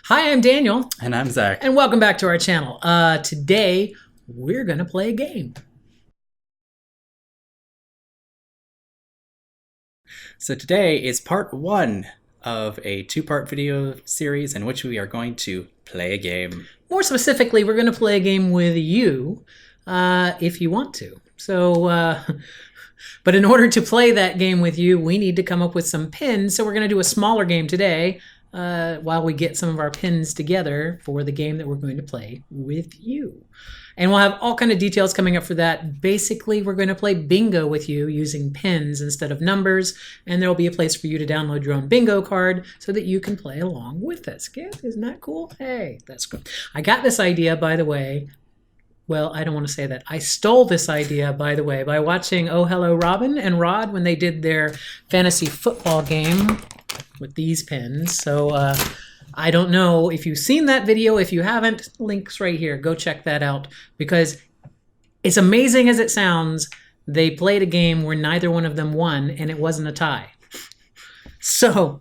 Hi, I'm Daniel. And I'm Zach. And welcome back to our channel. Today, we're going to play a game. So today is part one of a two-part video series in which we are going to play a game. More specifically, we're going to play a game with you, if you want to. So, but in order to play that game with you, we need to come up with some pins. So we're going to do a smaller game today while we get some of our pins together for the game that we're going to play with you. And we'll have all kind of details coming up for that. Basically, we're going to play bingo with you using pins instead of numbers. And there will be a place for you to download your own bingo card so that you can play along with us. Yeah, isn't that cool? Hey, that's cool. I got this idea, by the way. Well, I don't want to say that. I stole this idea, by the way, by watching Oh Hello Robin and Rod when they did their fantasy football game with these pins. So I don't know if you've seen that video. If you haven't, links right here. Go check that out because it's amazing as it sounds. They played a game where neither one of them won and it wasn't a tie. So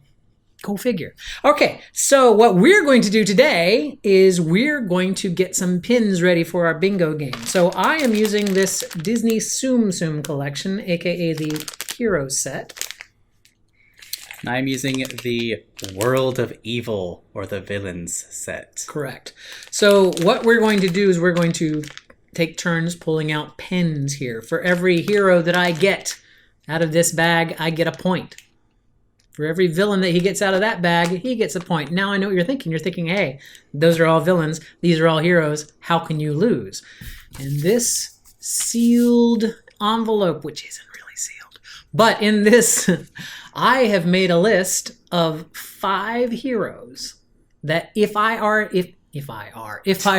go figure. Okay, so what we're going to do today is we're going to get some pins ready for our bingo game. So I am using this Disney Tsum Tsum collection, aka the Hero set. And I'm using the World of Evil, or the Villains set. Correct. So what we're going to do is we're going to take turns pulling out pins here. For every hero that I get out of this bag, I get a point. For every villain that he gets out of that bag, he gets a point. Now I know what you're thinking. You're thinking, hey, those are all villains. These are all heroes. How can you lose? And this sealed envelope, which isn't really sealed, but in this, I have made a list of 5 heroes that if I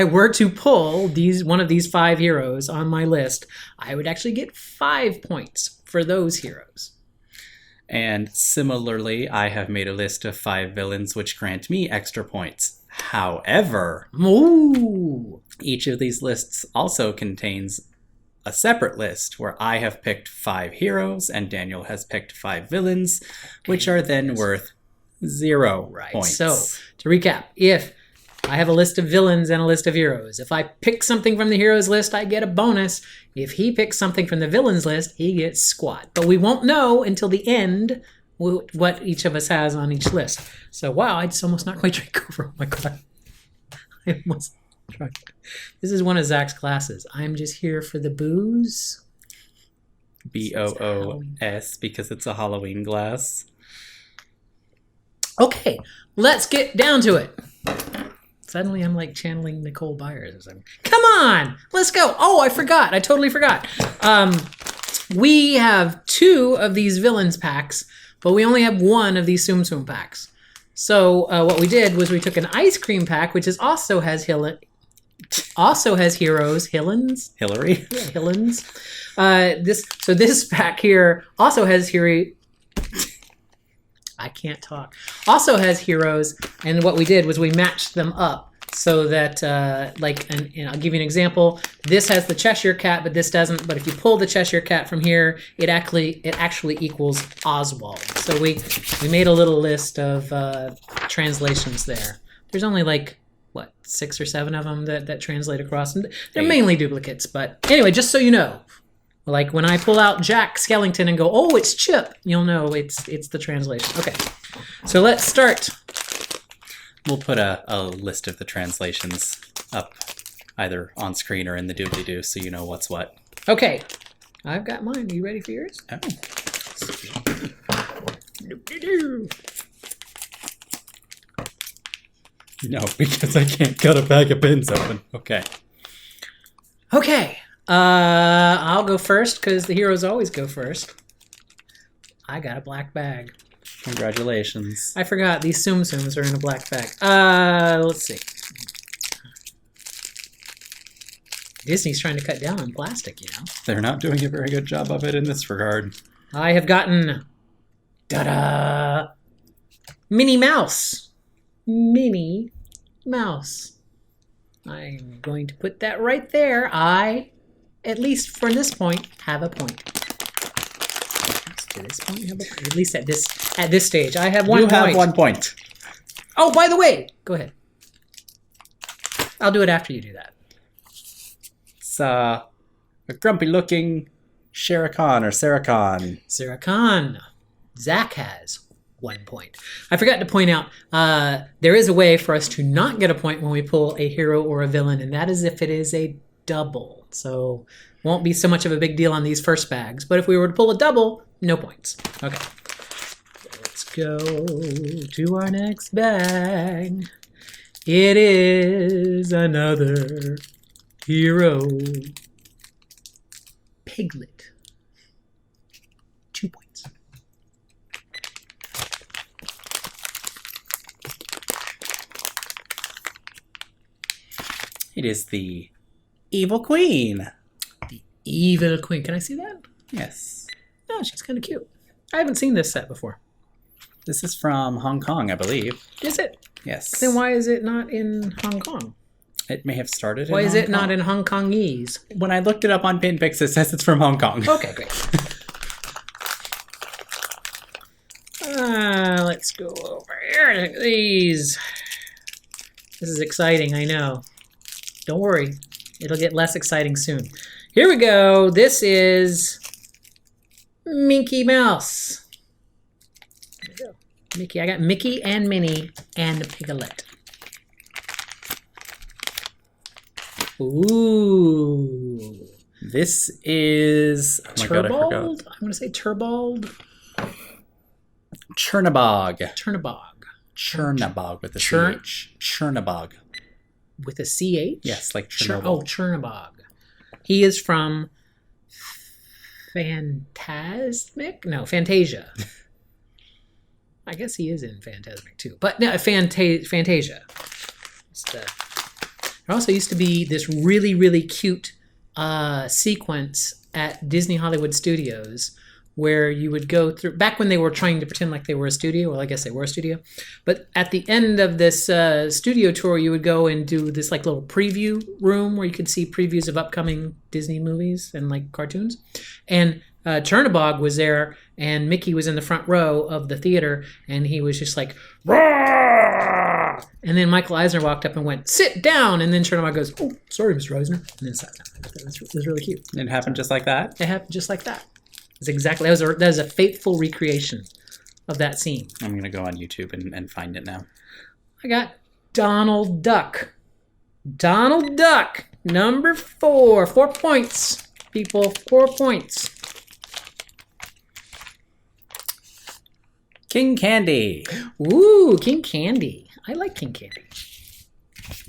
were to pull one of these 5 heroes on my list, I would actually get 5 points for those heroes. And similarly, I have made a list of 5 villains which grant me extra points. However, each of these lists also contains a separate list where I have picked 5 heroes and Daniel has picked 5 villains, which are then worth 0 points. So, to recap, if I have a list of villains and a list of heroes, if I pick something from the heroes list, I get a bonus. If he picks something from the villains list, he gets squat. But we won't know until the end what each of us has on each list. So, wow, I just almost not quite drink over. Oh my God. I almost tried. This is one of Zach's classes. I'm just here for the booze. BOOS, because it's a Halloween glass. Okay, let's get down to it. Suddenly I'm like channeling Nicole Byers or something. Come on, let's go. Oh, I forgot. I totally forgot. We have 2 of these villains packs, but we only have 1 of these Tsum Tsum packs. So what we did was we took an ice cream pack, which also has heroes. Hillans? Hillary? Yeah, Hillans. This pack here also has I can't talk. Also has heroes, and what we did was we matched them up so that, and I'll give you an example. This has the Cheshire cat, but this doesn't. But if you pull the Cheshire cat from here, it actually equals Oswald. So we made a little list of translations there. There's only 6 or 7 of them that translate across. And they're mainly duplicates, but anyway, just so you know. Like when I pull out Jack Skellington and go, oh, it's Chip, you'll know it's the translation. Okay, so let's start. We'll put a list of the translations up either on screen or in the doobly-doo so you know what's what. Okay, I've got mine. Are you ready for yours? Oh. No, because I can't cut a bag of pins open. Okay. Okay. I'll go first because the heroes always go first. I got a black bag. Congratulations. I forgot these Tsum Tsums are in a black bag. Let's see. Disney's trying to cut down on plastic, you know. They're not doing a very good job of it in this regard. I have gotten Minnie Mouse. Minnie Mouse. I'm going to put that right there. At least for this point, have a point. To this point, have a point. At least at this stage, I have 1 point. You have 1 point. Oh, by the way, go ahead. I'll do it after you do that. It's a grumpy-looking Shere Khan or Sarah Khan. Sarah Khan. Zach has 1 point. I forgot to point out, there is a way for us to not get a point when we pull a hero or a villain, and that is if it is a double. So won't be so much of a big deal on these first bags. But if we were to pull a double, no points. Okay. Let's go to our next bag. It is another hero. Piglet. 2 points. It is the Evil Queen. The Evil Queen. Can I see that? Yes. Oh, she's kind of cute. I haven't seen this set before. This is from Hong Kong, I believe. Is it? Yes. Then why is it not in Hong Kong? It may have started Why in is Hong it Kong. not in Hong Kongese? When I looked it up on Pinpix, it says it's from Hong Kong. Okay, great. Let's go over here. Look at these. This is exciting, I know. Don't worry. It'll get less exciting soon. Here we go. This is Mickey Mouse. There we go. Mickey. I got Mickey and Minnie and Piglet. Ooh. This is... Oh my God, I forgot. Turbald? I'm going to say Turbald. Chernobog. Chernobog. Chernobog with a Chern- CH. Chernobog. With a CH? Yes, like Chern- Chernobyl. oh, Chernobog. He is from Fantasmic? No, Fantasia. I guess he is in Fantasmic too. But no, Fantasia. There also used to be this really, really cute sequence at Disney Hollywood Studios where you would go through, back when they were trying to pretend like they were a studio, well, I guess they were a studio, but at the end of this studio tour, you would go and do this like little preview room where you could see previews of upcoming Disney movies and like cartoons. And Chernobog was there, and Mickey was in the front row of the theater, and he was just like, "Roar!" And then Michael Eisner walked up and went, "Sit down!" And then Chernobog goes, "Oh, sorry, Mr. Eisner," and then sat down. It was really cute. It happened just like that? It happened just like that. It's exactly, that was a faithful recreation of that scene. I'm going to go on YouTube and find it now. I got Donald Duck. Donald Duck, number 4. 4 points, people. 4 points. King Candy. Ooh, King Candy. I like King Candy.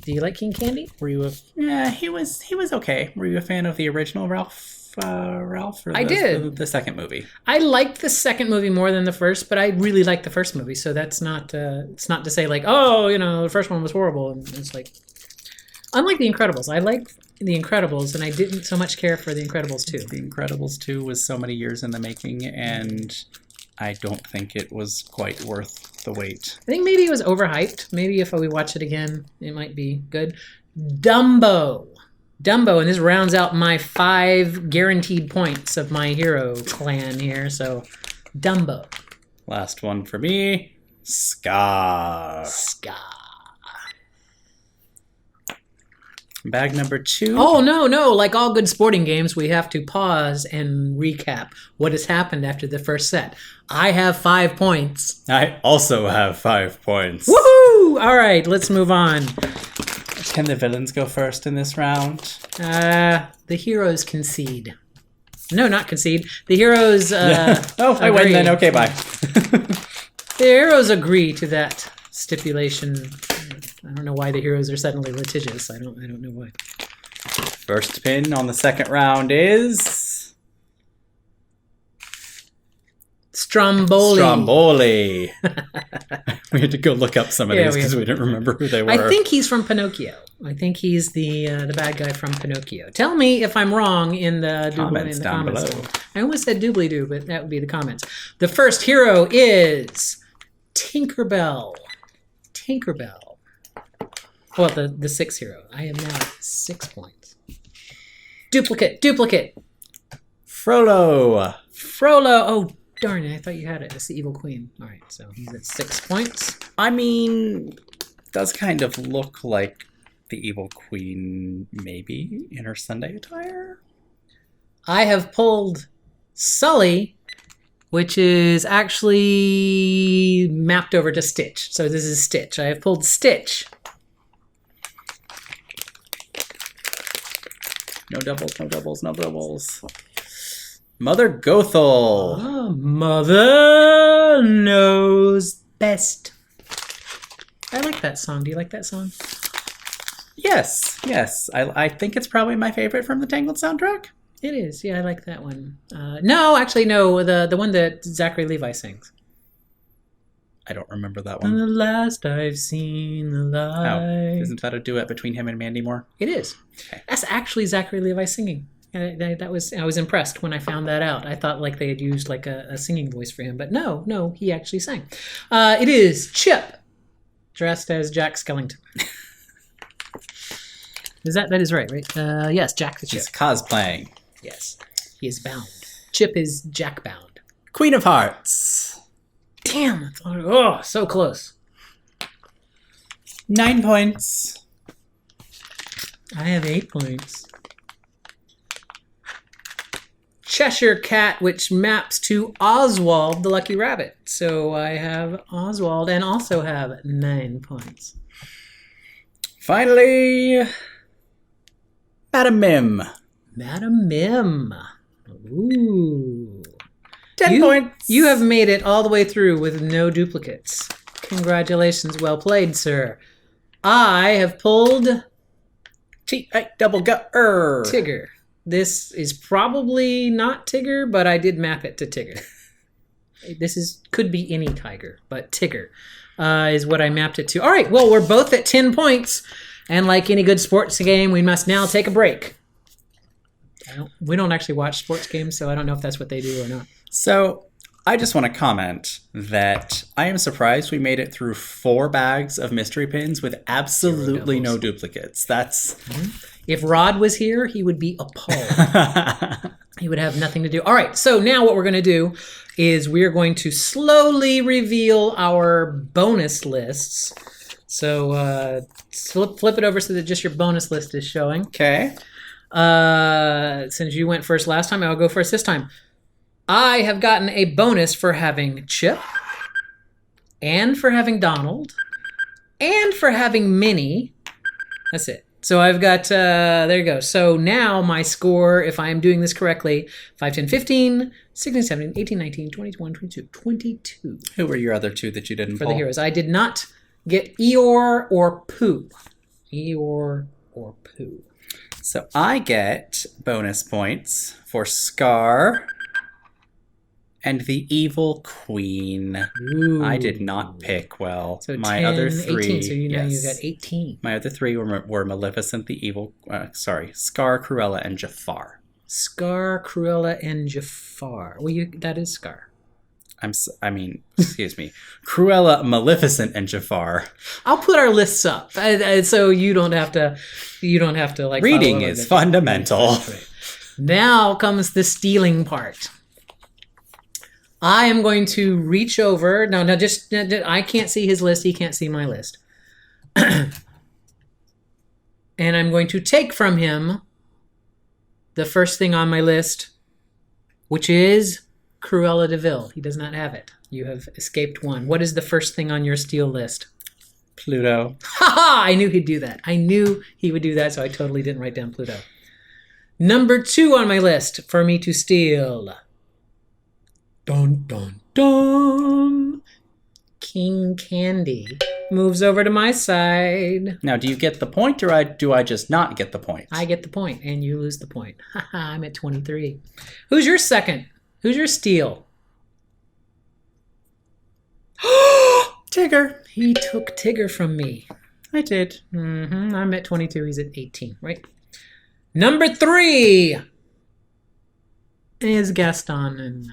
Do you like King Candy? Were you a... Yeah, he was okay. Were you a fan of the original Ralph? Or I did. The second movie. I liked the second movie more than the first, but I really liked the first movie. So that's not. It's not to say like, oh, you know, the first one was horrible. And it's like, unlike The Incredibles, I liked The Incredibles, and I didn't so much care for The Incredibles 2. The Incredibles 2 was so many years in the making, and I don't think it was quite worth the wait. I think maybe it was overhyped. Maybe if we watch it again, it might be good. Dumbo, and this rounds out my 5 guaranteed points of my hero clan here. So, Dumbo. Last one for me, Scar. Bag number 2. Oh, no. Like all good sporting games, we have to pause and recap what has happened after the first set. I have 5 points. I also have 5 points. Woohoo! All right, let's move on. Can the villains go first in this round? The heroes concede. No, not concede. The heroes Oh, I win then. Okay, bye. The heroes agree to that stipulation. I don't know why the heroes are suddenly litigious. I don't know why. First pin on the second round is... Stromboli. We had to go look up some of these because we didn't remember who they were. I think he's from Pinocchio. I think he's the bad guy from Pinocchio. Tell me if I'm wrong in the comments down below. I almost said doobly-doo, but that would be the comments. The first hero is Tinkerbell. Well, the 6th hero. I am now at 6 points. Duplicate. Frollo. Oh, darn it, I thought you had it. It's the evil queen. All right, so he's at 6 points. I mean, does kind of look like the evil queen, maybe, in her Sunday attire? I have pulled Sully, which is actually mapped over to Stitch. So this is Stitch. I have pulled Stitch. No doubles, no doubles, no doubles. Mother Gothel. Oh, Mother knows best. I like that song. Do you like that song? Yes, yes. I think it's probably my favorite from the Tangled soundtrack. It is. Yeah, I like that one. No, actually, no. The one that Zachary Levi sings. I don't remember that And one. the last I've seen the light. Oh, isn't that a duet between him and Mandy Moore? It is. Okay. That's actually Zachary Levi singing. That was I was impressed when I found that out. I thought like they had used like a singing voice for him, but no, he actually sang. It is Chip, dressed as Jack Skellington. That is right? Yes, Jack the Chip. He's cosplaying. Yes, he is bound. Chip is Jack bound. Queen of Hearts. Damn! Oh, so close. 9 points. I have 8 points. Cheshire Cat, which maps to Oswald the Lucky Rabbit. So I have Oswald and also have 9 points. Finally, Madam Mim. Madam Mim. Ooh. 10 points. You have made it all the way through with no duplicates. Congratulations. Well played, sir. I have pulled Tigger. This is probably not Tigger, but I did map it to Tigger. Could be any tiger, but Tigger is what I mapped it to. All right, well, we're both at 10 points, and like any good sports game, we must now take a break. We don't actually watch sports games, so I don't know if that's what they do or not. So I just want to comment that I am surprised we made it through 4 bags of mystery pins with absolutely no duplicates. That's... If Rod was here, he would be appalled. He would have nothing to do. All right, so now what we're going to do is we're going to slowly reveal our bonus lists. So flip it over so that just your bonus list is showing. Okay. Since you went first last time, I'll go first this time. I have gotten a bonus for having Chip, and for having Donald, and for having Minnie. That's it. So I've got, there you go. So now my score, if I am doing this correctly, 5, 10, 15, 16, 17, 18, 19, 20, 21, 22, 22. Who were your other 2 that you didn't For pull? the heroes. I did not get Eeyore or Pooh. Eeyore or Pooh. So I get bonus points for Scar and the Evil Queen. Ooh. I did not pick well. So my 10, other 3, 18, so you yes. got 18. My other 3 were Maleficent, the Evil, Scar, Cruella, and Jafar. Scar, Cruella, and Jafar. Well, that is Scar. Excuse me. Cruella, Maleficent, and Jafar. I'll put our lists up, so you don't have to. Like. Reading is fundamental. Right. Now comes the stealing part. I am going to reach over. No, just I can't see his list. He can't see my list. And I'm going to take from him the first thing on my list, which is Cruella Deville. He does not have it. You have escaped one. What is the first thing on your steal list? Pluto. Ha ha! I knew he'd do that. I knew he would do that, so I totally didn't write down Pluto. Number 2 on my list for me to steal. Dun, dun, dun. King Candy moves over to my side. Now, do you get the point, or do I just not get the point? I get the point, and you lose the point. Haha, I'm at 23. Who's your second? Who's your steal? Tigger. He took Tigger from me. I did. I'm at 22. He's at 18, right? Number 3 is Gaston. And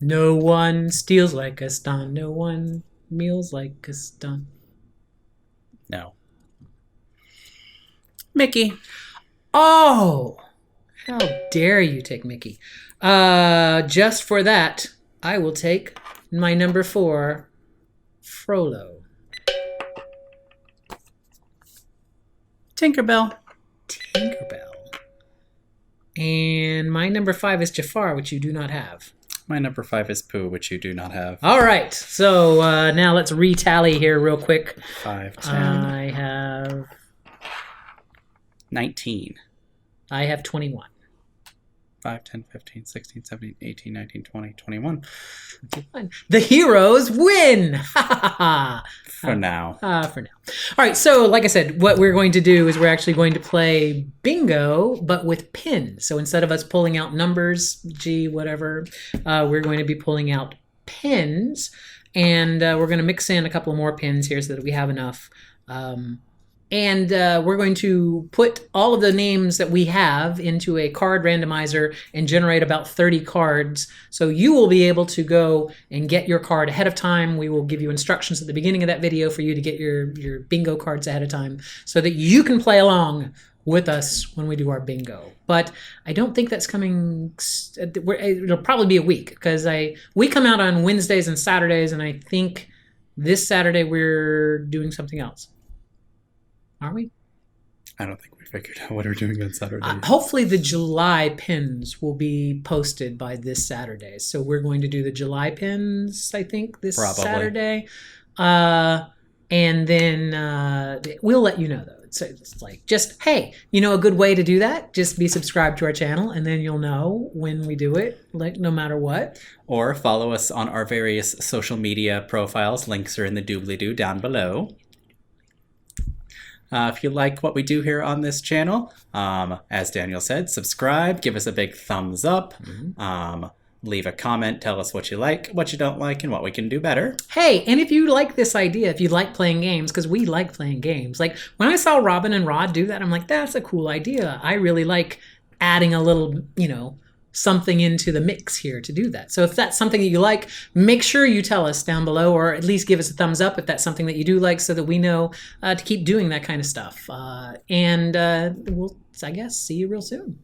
no one steals like Gaston. No one meals like Gaston. No. Mickey. Oh! How dare you take Mickey? Just for that, I will take my number 4, Frollo. Tinkerbell. Tinkerbell. And my number 5 is Jafar, which you do not have. My number 5 is Pooh, which you do not have. All right. So now let's retally here real quick. 5, 10. I have 19. I have 21. 5, 10, 15, 16, 17, 18, 19, 20, 21. The heroes win! Ha ha ha! For now. For now. All right, so like I said, what we're going to do is we're actually going to play bingo, but with pins. So instead of us pulling out numbers, G, whatever, we're going to be pulling out pins. And we're going to mix in a couple more pins here so that we have enough. And we're going to put all of the names that we have into a card randomizer and generate about 30 cards. So you will be able to go and get your card ahead of time. We will give you instructions at the beginning of that video for you to get your bingo cards ahead of time so that you can play along with us when we do our bingo. But I don't think that's coming. It'll probably be a week because we come out on Wednesdays and Saturdays, and I think this Saturday we're doing something else. Are we? I don't think we figured out what we're doing on Saturday. Hopefully the July pins will be posted by this Saturday. So we're going to do the July pins, I think, this Saturday. And then we'll let you know, though. It's like, just, hey, a good way to do that? Just be subscribed to our channel, and then you'll know when we do it, like no matter what. Or follow us on our various social media profiles. Links are in the doobly-doo down below. If you like what we do here on this channel, as Daniel said, subscribe, give us a big thumbs up, leave a comment, tell us what you like, what you don't like, and what we can do better. Hey, and if you like this idea, if you like playing games, because we like playing games, like when I saw Robin and Rod do that, I'm like, that's a cool idea. I really like adding a little, something into the mix here to do that. So if that's something that you like, make sure you tell us down below, or at least give us a thumbs up if that's something that you do like, so that we know to keep doing that kind of stuff. And we'll, I guess, see you real soon.